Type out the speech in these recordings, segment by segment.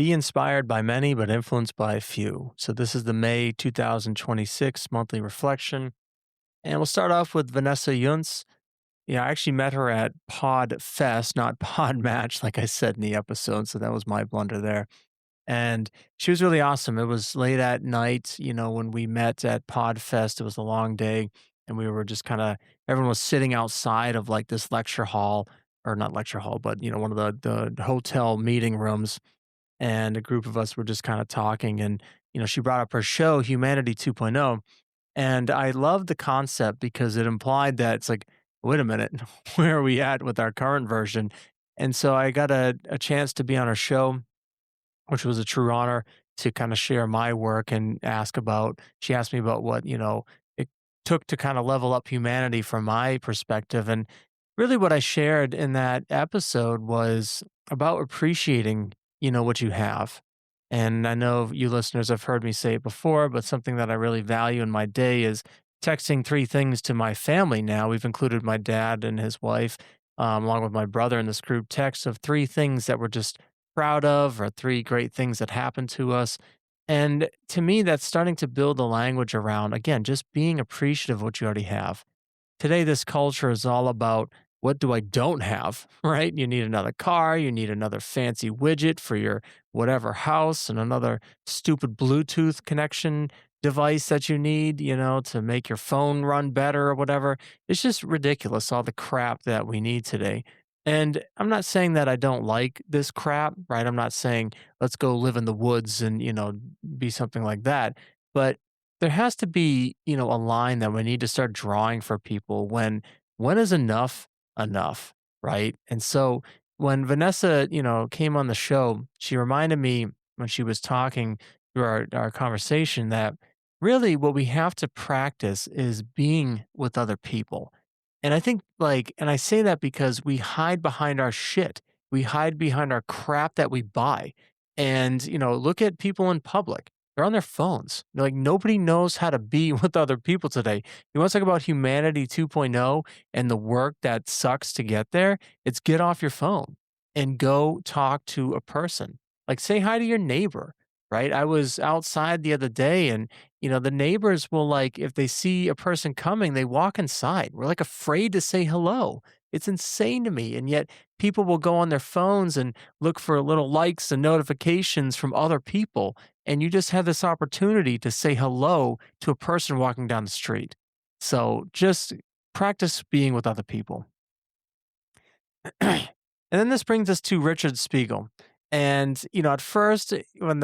Be inspired by many, but influenced by a few. So, this is the May 2026 monthly reflection. And we'll start off with Vanessa Yuntz. Yeah, I actually met her at Pod Fest, not Pod Match, like I said in the episode. So, that was my blunder there. And she was really awesome. It was late at night, when we met at Pod Fest. It was a long day. And we were just kind of, everyone was sitting outside of like this lecture hall, or not lecture hall, but, one of the hotel meeting rooms, and a group of us were just kind of talking, and she brought up her show Humanity 2.0, and I loved the concept because it implied that it's like, wait a minute, where are we at with our current version? And so I got a chance to be on her show, which was a true honor, to kind of share my work and ask about. She asked me about what it took to kind of level up humanity from my perspective. And really what I shared in that episode was about appreciating what you have. And I know you listeners have heard me say it before, but something that I really value in my day is texting three things to my family. Now we've included my dad and his wife, along with my brother, in this group text of three things that we're just proud of, or three great things that happened to us. And to me, that's starting to build a language around, again, just being appreciative of what you already have. Today, this culture is all about, what do I don't have, right? You need another car, you need another fancy widget for your whatever house, and another stupid Bluetooth connection device that you need, to make your phone run better or whatever. It's just ridiculous, all the crap that we need today. And I'm not saying that I don't like this crap, right? I'm not saying let's go live in the woods and, be something like that. But there has to be, a line that we need to start drawing for people. When is enough enough, right? And so when Vanessa, came on the show, she reminded me, when she was talking through our conversation, that really what we have to practice is being with other people. And I think, like, and I say that because we hide behind our shit. We hide behind our crap that we buy. And, look at people in public. They're on their phones. Like, nobody knows how to be with other people today. You want to talk about humanity 2.0 and the work that sucks to get there? It's get off your phone and go talk to a person. Like, say hi to your neighbor, right? I was outside the other day, and the neighbors will, like, if they see a person coming, they walk inside. We're like afraid to say hello. It's insane to me. And yet people will go on their phones and look for little likes and notifications from other people. And you just have this opportunity to say hello to a person walking down the street. So just practice being with other people. And then this brings us to Richard Spiegel. And, at first, when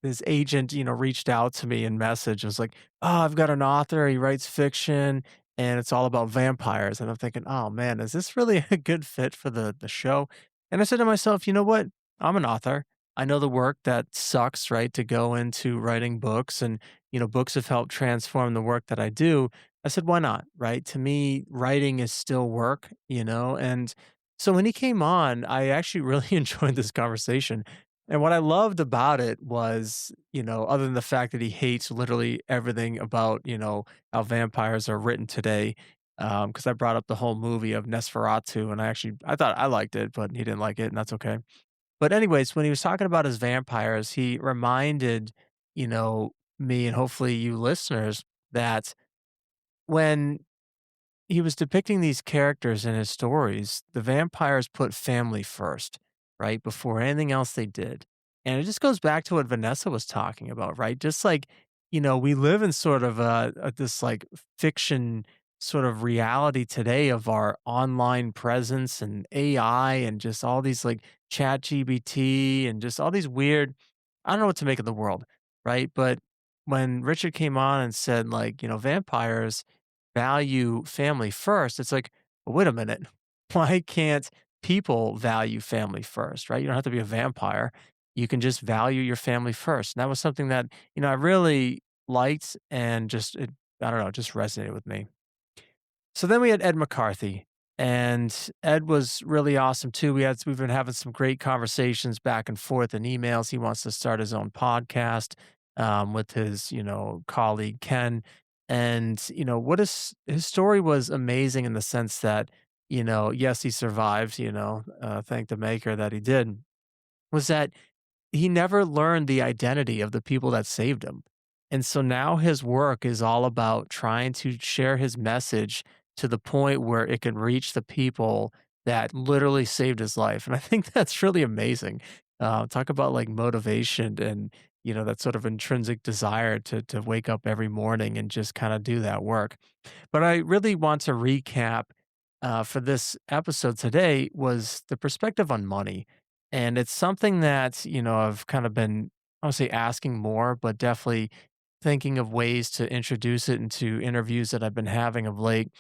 this agent, reached out to me in message, it was like, oh, I've got an author, he writes fiction, and it's all about vampires. And I'm thinking, oh man, is this really a good fit for the show? And I said to myself, you know what? I'm an author. I know the work that sucks, right? To go into writing books, and, books have helped transform the work that I do. I said, why not? Right? To me, writing is still work, and so when he came on, I actually really enjoyed this conversation. And what I loved about it was, other than the fact that he hates literally everything about, how vampires are written today, because I brought up the whole movie of Nosferatu, and I thought I liked it, but he didn't like it, and that's okay. But anyways, when he was talking about his vampires, he reminded, me, and hopefully you listeners, that when he was depicting these characters in his stories, the vampires put family first, right? Before anything else they did. And it just goes back to what Vanessa was talking about, right? Just like, we live in sort of this like fiction sort of reality today of our online presence and AI and just all these like chat GBT and just all these weird, I don't know what to make of the world, right? But when Richard came on and said, like, vampires value family first, it's like, well, wait a minute. Why can't people value family first, right? You don't have to be a vampire. You can just value your family first. And that was something that, I really liked, and just, I don't know, just resonated with me. So then we had Ed McCarthy, and Ed was really awesome too. We've been having some great conversations back and forth in emails. He wants to start his own podcast, with his, colleague Ken. And, what his story was amazing in the sense that, yes, he survived, thank the maker that he did, was that he never learned the identity of the people that saved him. And so now his work is all about trying to share his message to the point where it can reach the people that literally saved his life. And I think that's really amazing. Talk about like motivation and that sort of intrinsic desire to wake up every morning and just kind of do that work. But I really want to recap for this episode today was the perspective on money. And it's something that, I've kind of been, I would say asking more, but definitely thinking of ways to introduce it into interviews that I've been having of late.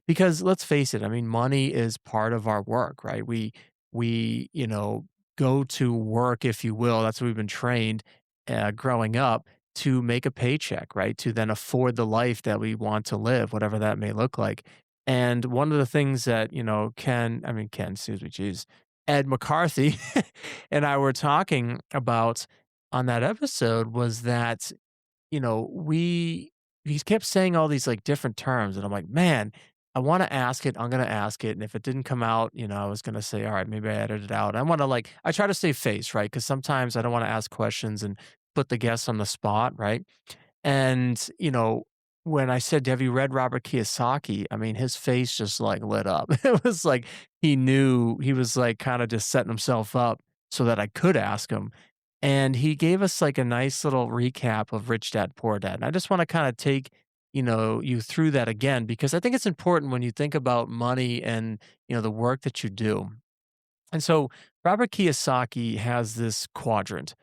Because let's face it, I mean, money is part of our work, right? We go to work, if you will. That's what we've been trained growing up to make a paycheck, right? To then afford the life that we want to live, whatever that may look like. And one of the things that, Ken, excuse me, geez, Ed McCarthy and I were talking about on that episode was that, he kept saying all these like different terms. And I'm like, man, I want to ask it. I'm going to ask it. And if it didn't come out, I was going to say, all right, maybe I edited it out. I want to I try to save face, right? Because sometimes I don't want to ask questions and put the guests on the spot, right? And, when I said, "Have you read Robert Kiyosaki?" I mean, his face just like lit up. It was like he knew he was like kind of just setting himself up so that I could ask him. And he gave us like a nice little recap of Rich Dad Poor Dad. And I just want to kind of take, you through that again because I think it's important when you think about money and, the work that you do. And so Robert Kiyosaki has this quadrant,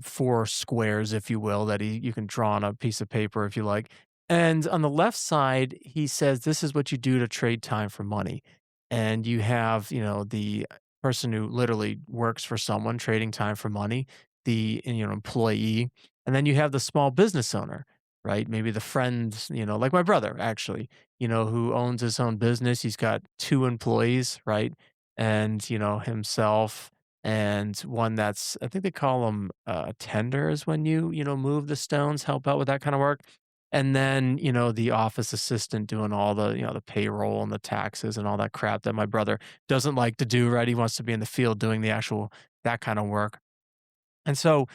four squares, if you will, that you can draw on a piece of paper if you like. And on the left side, he says this is what you do to trade time for money. And you have, the person who literally works for someone trading time for money, the employee, and then you have the small business owner, right? Maybe the friend, like my brother actually, who owns his own business. He's got two employees, right? And, himself and one that's I think they call them, tenders when move the stones, help out with that kinda work. And then, the office assistant doing all the payroll and the taxes and all that crap that my brother doesn't like to do, right? He wants to be in the field doing the actual that kinda work. And so,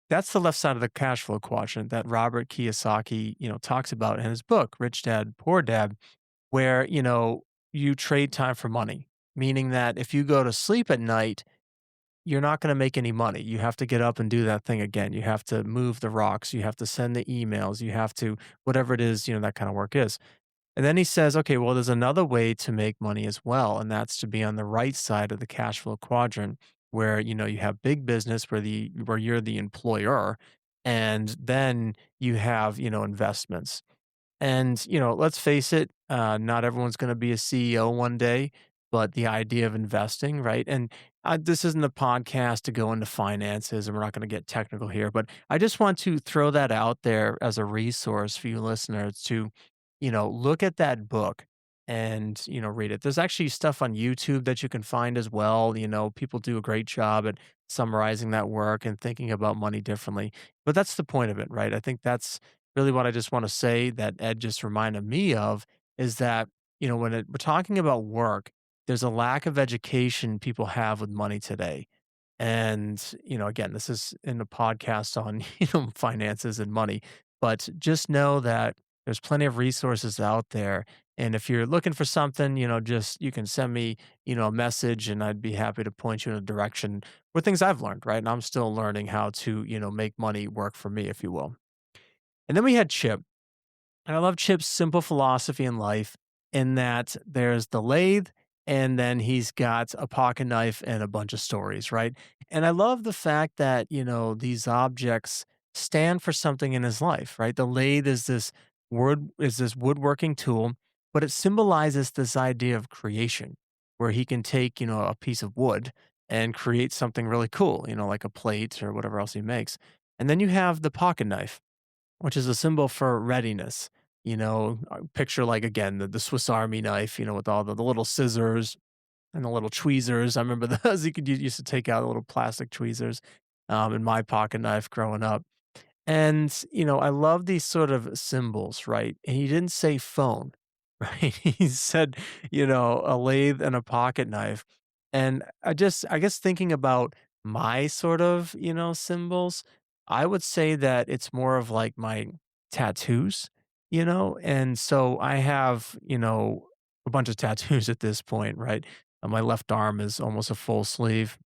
that's the left side of the cash flow quadrant that Robert Kiyosaki, talks about in his book, Rich Dad, Poor Dad where, you trade time for money, meaning that if you go to sleep at night, you're not going to make any money. You have to get up and do that thing again. You have to move the rocks. You have to send the emails. You have to, whatever it is, that kind of work is. And then he says, okay, well, there's another way to make money as well. And that's to be on the right side of the cash flow quadrant where, you have big business where you're the employer. And then you have, investments. And, let's face it, not everyone's going to be a CEO one day, but the idea of investing, right? And this isn't a podcast to go into finances, and we're not going to get technical here, but I just want to throw that out there as a resource for you listeners to, look at that book and, read it. There's actually stuff on YouTube that you can find as well. People do a great job at summarizing that work and thinking about money differently. But that's the point of it, right? I think that's really what I just want to say that Ed just reminded me of is that, when we're talking about work, there's a lack of education people have with money today. And, again, this is in the podcast on, finances and money, but just know that there's plenty of resources out there. And if you're looking for something, just you can send me, a message and I'd be happy to point you in a direction where things I've learned, right? And I'm still learning how to, make money work for me, if you will. And then we had Chip. And I love Chip's simple philosophy in life in that there's the lathe and then he's got a pocket knife and a bunch of stories, right? And I love the fact that, these objects stand for something in his life, right? The lathe is this woodworking tool, but it symbolizes this idea of creation where he can take, a piece of wood and create something really cool, like a plate or whatever else he makes. And then you have the pocket knife which is a symbol for readiness. Picture like again the Swiss Army knife, with all the little scissors and the little tweezers. I remember those you used to take out the little plastic tweezers in my pocket knife growing up. And, I love these sort of symbols, right? And he didn't say phone, right? He said, a lathe and a pocket knife. And I guess thinking about my sort of, symbols, I would say that it's more of like my tattoos, and so I have, a bunch of tattoos at this point, right? My left arm is almost a full sleeve.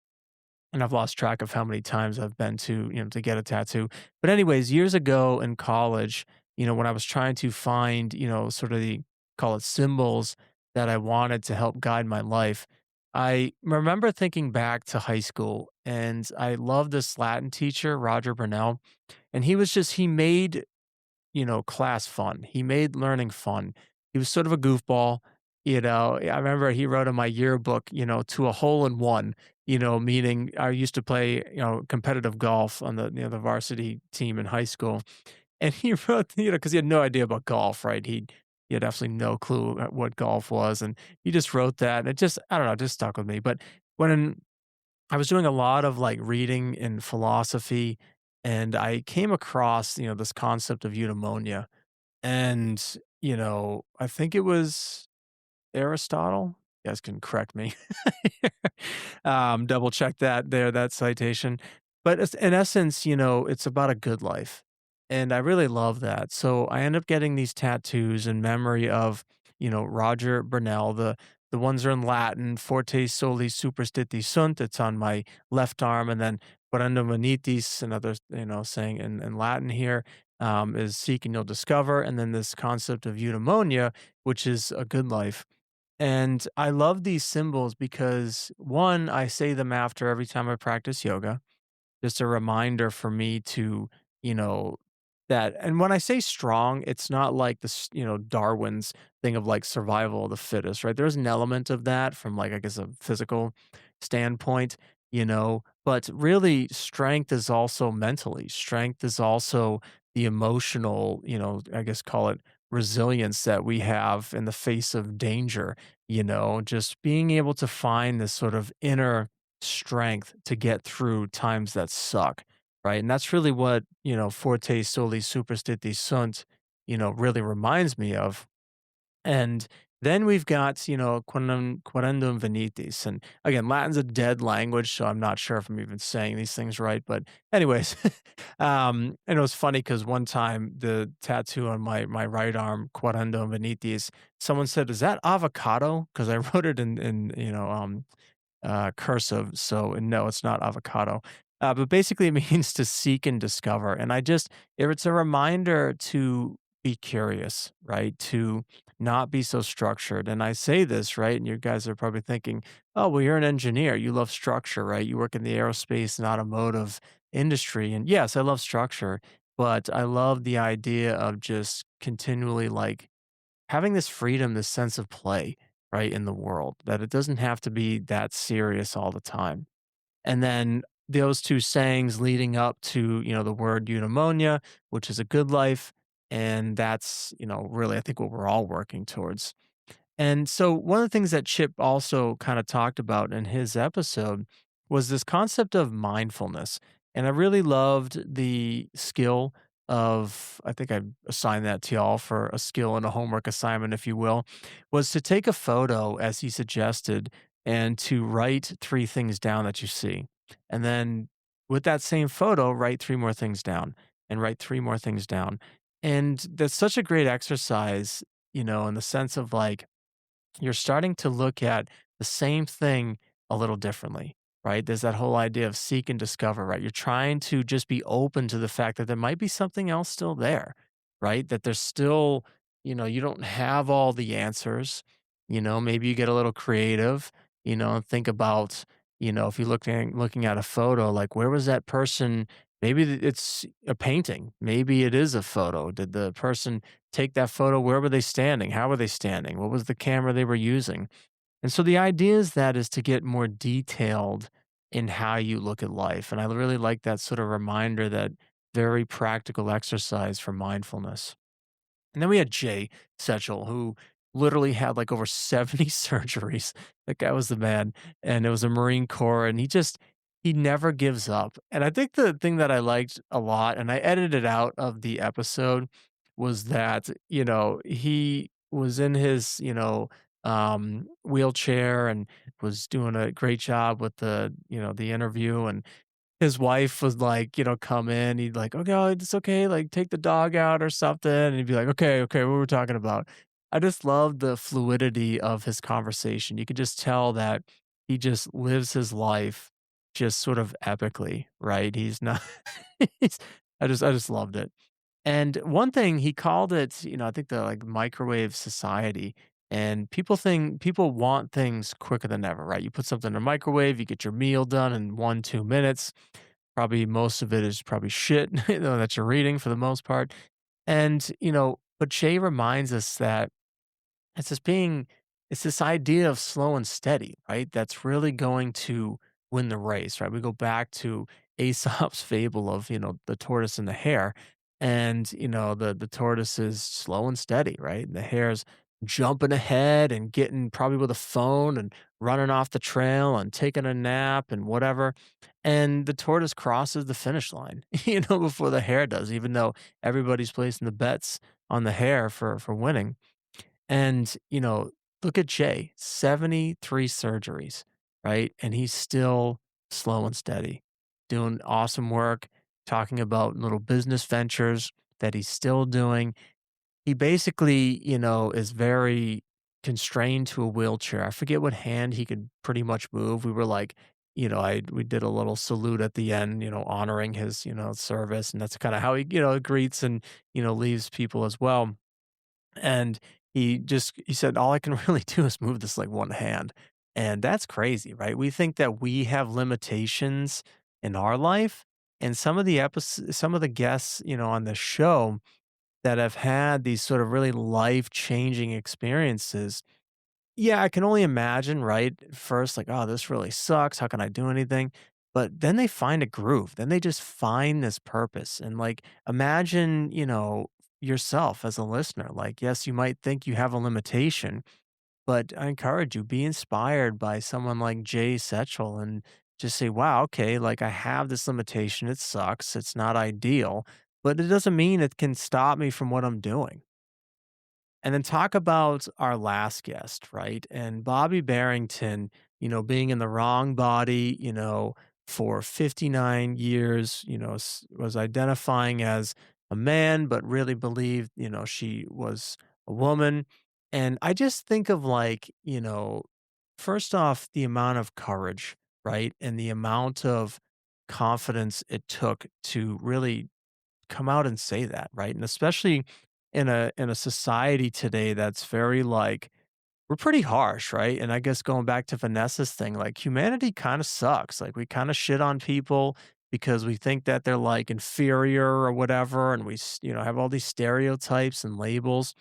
And I've lost track of how many times I've been to, to get a tattoo. But anyways, years ago in college, when I was trying to find, sort of the call it symbols that I wanted to help guide my life, I remember thinking back to high school and I loved this Latin teacher, Roger Burnell, and he made class fun. He made learning fun. He was sort of a goofball. I remember he wrote in my yearbook, to a hole in one, meaning I used to play, competitive golf on the varsity team in high school. And he wrote, because he had no idea about golf, right? He had absolutely no clue what golf was. And he just wrote that. And it just, I don't know, it just stuck with me. But when I was doing a lot of like reading in philosophy, and I came across, this concept of eudaimonia. And, I think it was Aristotle. You guys can correct me. Double check that there, that citation. But in essence, it's about a good life. And I really love that. So I end up getting these tattoos in memory of, Roger Burnell. The ones are in Latin, Forte Soli Superstiti Sunt. It's on my left arm. And then Quando Venitis, another, saying in Latin here, is seek and you'll discover. And then this concept of eudaimonia, which is a good life. And I love these symbols because one, I say them after every time I practice yoga, just a reminder for me to, you know, that and when I say strong, it's not like this, Darwin's thing of like survival of the fittest, right? There's an element of that from like, I guess, a physical standpoint, but really strength is also mentally. Strength is also the emotional, I guess call it resilience that we have in the face of danger, just being able to find this sort of inner strength to get through times that suck, right? And that's really what, Forte Soli Superstiti Sunt, really reminds me of. And then we've got, quorundum venitis. And again, Latin's a dead language, so I'm not sure if I'm even saying these things right. But anyways, and it was funny because one time the tattoo on my right arm, quorundum venitis, someone said, "Is that avocado?" Because I wrote it in cursive. So no, it's not avocado. But basically, it means to seek and discover. And it's a reminder to be curious, right? To not be so structured. And I say this, right? And you guys are probably thinking, oh, well, you're an engineer. You love structure, right? You work in the aerospace and automotive industry. And yes, I love structure, but I love the idea of just continually like having this freedom, this sense of play, right, in the world, that it doesn't have to be that serious all the time. And then those 2 sayings leading up to, the word eudaimonia, which is a good life, and that's, really I think what we're all working towards. And so one of the things that Chip also kind of talked about in his episode was this concept of mindfulness. And I really loved the skill of, I think I assigned that to y'all for a skill and a homework assignment, if you will, was to take a photo as he suggested and to write 3 things down that you see. And then with that same photo, write 3 more things down and write 3 more things down. And that's such a great exercise, in the sense of like, you're starting to look at the same thing a little differently, right? There's that whole idea of seek and discover, right? You're trying to just be open to the fact that there might be something else still there, right? That there's still, you don't have all the answers. Maybe you get a little creative, and think about, if you're looking at a photo, like where was that person? Maybe it's a painting. Maybe it is a photo. Did the person take that photo? Where were they standing? How were they standing? What was the camera they were using? And so the idea is that is to get more detailed in how you look at life. And I really like that sort of reminder, that very practical exercise for mindfulness. And then we had Jay Setchell, who literally had like over 70 surgeries. That guy was the man. And it was a Marine Corps. And he never gives up. And I think the thing that I liked a lot, and I edited out of the episode, was that, he was in his, wheelchair and was doing a great job with the interview. And his wife was like, come in. He'd like, "Okay, oh, it's okay. Like, take the dog out or something." And he'd be like, "Okay, okay, what we're talking about." I just love the fluidity of his conversation. You could just tell that he just lives his life just sort of epically, right? He's not, he's, I just loved it. And one thing he called it, I think the like microwave society. And people want things quicker than ever, right? You put something in a microwave, you get your meal done in 1, 2 minutes. Probably most of it is probably shit, that you're reading for the most part. And, but Jay reminds us that it's this being it's this idea of slow and steady, right? That's really going to win the race, right? We go back to Aesop's fable of, the tortoise and the hare. And, the tortoise is slow and steady, right? And the hare's jumping ahead and getting probably with a phone and running off the trail and taking a nap and whatever. And the tortoise crosses the finish line, before the hare does, even though everybody's placing the bets on the hare for winning. And, look at Jay, 73 surgeries, right? And he's still slow and steady, doing awesome work, talking about little business ventures that he's still doing. He basically, is very constrained to a wheelchair. I forget what hand he could pretty much move. We were like, we did a little salute at the end, honoring his, service. And that's kind of how he, greets and, leaves people as well. And he said, "All I can really do is move this, like, one hand." And that's crazy, right? We think that we have limitations in our life, and some of the guests, on the show that have had these sort of really life-changing experiences, yeah, I can only imagine, right? First, like, "Oh, this really sucks. How can I do anything?" But then they find a groove. Then they just find this purpose. And like, imagine, yourself as a listener. Like, yes, you might think you have a limitation, but I encourage you, be inspired by someone like Jay Setchell and just say, wow, okay, like I have this limitation. It sucks. It's not ideal, but it doesn't mean it can stop me from what I'm doing. And then talk about our last guest, right? And Bobby Barrington, being in the wrong body, for 59 years, was identifying as a man, but really believed, she was a woman. And I just think of like, first off, the amount of courage, right? And the amount of confidence it took to really come out and say that, right? And especially in a society today that's very like we're pretty harsh, right? And I guess going back to Vanessa's thing, like humanity kind of sucks. Like we kind of shit on people because we think that they're like inferior or whatever, and have all these stereotypes and labels.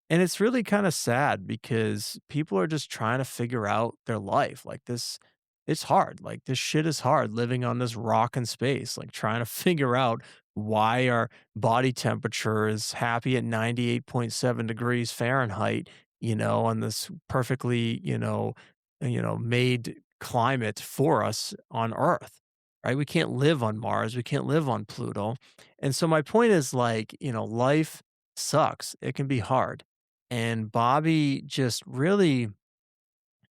And it's really kinda sad because people are just trying to figure out their life, like, it's hard, like, this shit is hard living on this rock in space, like, trying to figure out why our body temperature is happy at 98.7 degrees Fahrenheit, on this perfectly, made climate for us on Earth, right? We can't live on Mars, we can't live on Pluto, and so my point is, like, life sucks, it can be hard. And Bobby just really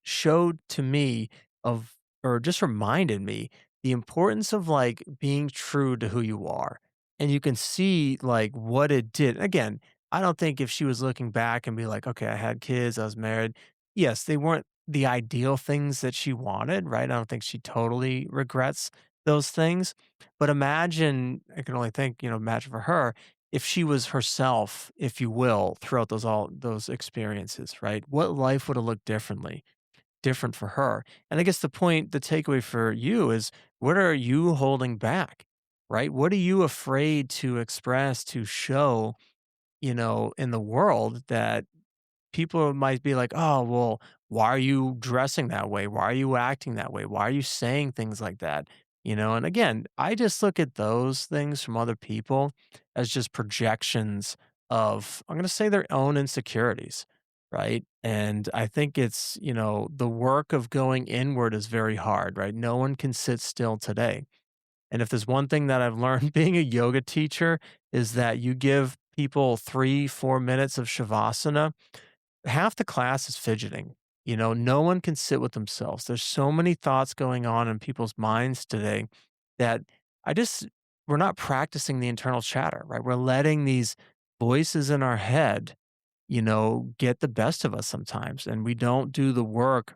showed to me of or just reminded me the importance of like being true to who you are. And you can see like what it did. Again, I don't think if she was looking back and be like, okay, I had kids, I was married. Yes, they weren't the ideal things that she wanted, right? I don't think she totally regrets those things. But imagine, I can only think, imagine for her if she was herself, if you will, throughout all those experiences, right? What life would have looked different for her. And I guess the takeaway for you is what are you holding back, right? What are you afraid to express, to show, in the world that people might be like, "Oh, well, why are you dressing that way? Why are you acting that way? Why are you saying things like that?" And again, I just look at those things from other people as just projections of, I'm going to say, their own insecurities, right? And I think it's, the work of going inward is very hard, right? No one can sit still today. And if there's one thing that I've learned being a yoga teacher is that you give people 3, 4 minutes of shavasana, half the class is fidgeting. No one can sit with themselves. There's so many thoughts going on in people's minds today that I just we're not practicing the internal chatter, right? We're letting these voices in our head, get the best of us sometimes, and we don't do the work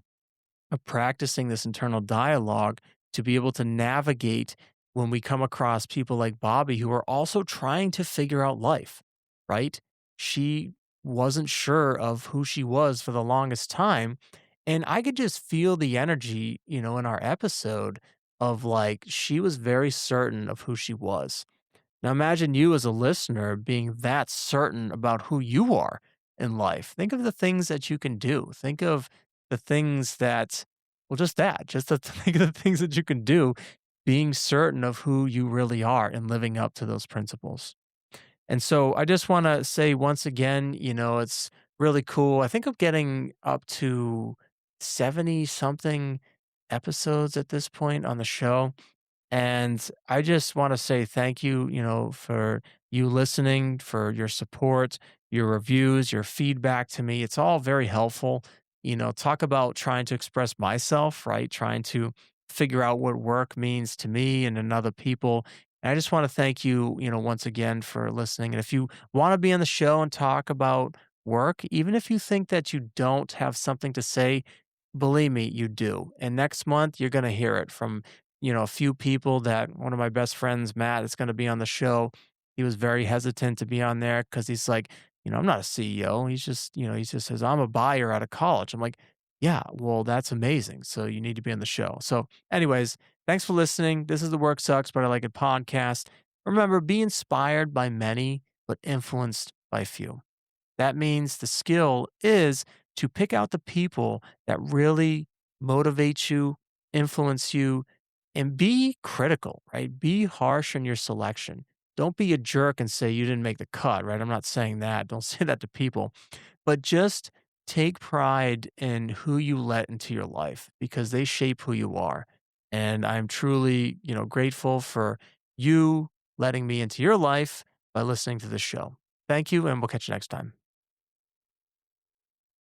of practicing this internal dialogue to be able to navigate when we come across people like Bobby who are also trying to figure out life, right? She wasn't sure of who she was for the longest time. And I could just feel the energy, in our episode of like, she was very certain of who she was. Now imagine you as a listener being that certain about who you are in life. Think of the things that you can do. Think of the things that, well, just that, just to think of the things that you can do, being certain of who you really are and living up to those principles. And so I just want to say once again, it's really cool. I think I'm getting up to 70 something episodes at this point on the show. And I just want to say thank you, for you listening, for your support, your reviews, your feedback to me. It's all very helpful. Talk about trying to express myself, right? Trying to figure out what work means to me and in other people. And I just want to thank you, once again for listening. And if you want to be on the show and talk about work, even if you think that you don't have something to say, believe me, you do. And next month, you're going to hear it from a few people that one of my best friends, Matt, is going to be on the show. He was very hesitant to be on there because he's like, I'm not a CEO. He's just, he just says, I'm a buyer out of college. I'm like, yeah, well, that's amazing. So you need to be on the show. So, anyways, thanks for listening. This is the Work Sucks, but I Like It podcast. Remember, be inspired by many, but influenced by few. That means the skill is to pick out the people that really motivate you, influence you, and be critical, right? Be harsh in your selection. Don't be a jerk and say you didn't make the cut, right? I'm not saying that. Don't say that to people, but just take pride in who you let into your life because they shape who you are. And I'm truly, grateful for you letting me into your life by listening to this show. Thank you, and we'll catch you next time.